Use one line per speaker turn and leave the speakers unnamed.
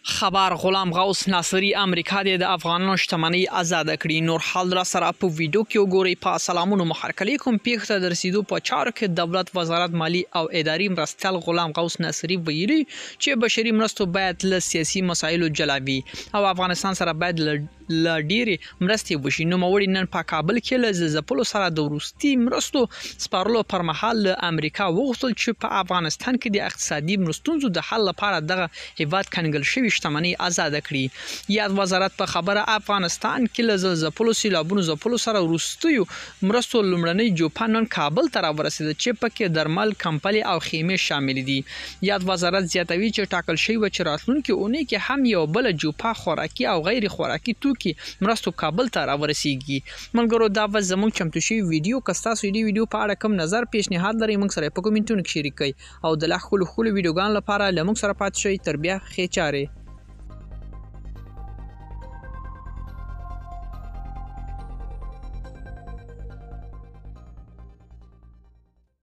خبر غلام غوث ناصری امریکا د افغانانو شتمنۍ آزاد کړي. نور حال را سره په ویډیو کې وګورئ. په سلامونو محرک علیکم. پیښه د رسیدو په چارو کې دولت وزارت مالی او اداري مرستیال غلام غوث ناصری ویلي چې بشري مرستو باید له سیاسي مسایلو جلا وي او افغانستان سره باید ل ډیرې مرستې وشي. نوموړي نن په کابل کې له ځپلو سره د وروستي مرستو سپارلو پر مهال له امریکا وغوښتل چې په افغانستان کې د اقتصادي مرستونو د حل لپاره دغه هیواد کنګل شوی شتمنۍ آزاد کړي. یاد وزارت په خبره افغانستان کې له ځپلو سیلابونو ځپلو سره وروستیو مرستو لومړنۍ جوپه نن کابل ته راورسېده چې پکې درمل، کمپلې او خیمې شامل دي. یاد وزارت زیاتوي چې ټاکل شوی و چې راتلونکي اونۍ کې هم یو بل جوپه خوراکي او غیر خوراکي توکي مرستو کابل ته راورسیږي. منګرو دا و زموږ چمتو شوی ویډیو کستا سوي ویډیو په اړه کوم نظر پیشنهاد لري موږ سره په کومنټونو کې شریک کړئ او د لا خلو ویډیوګان لپاره لموږ سره پات شئ. تر بیا خې چاره.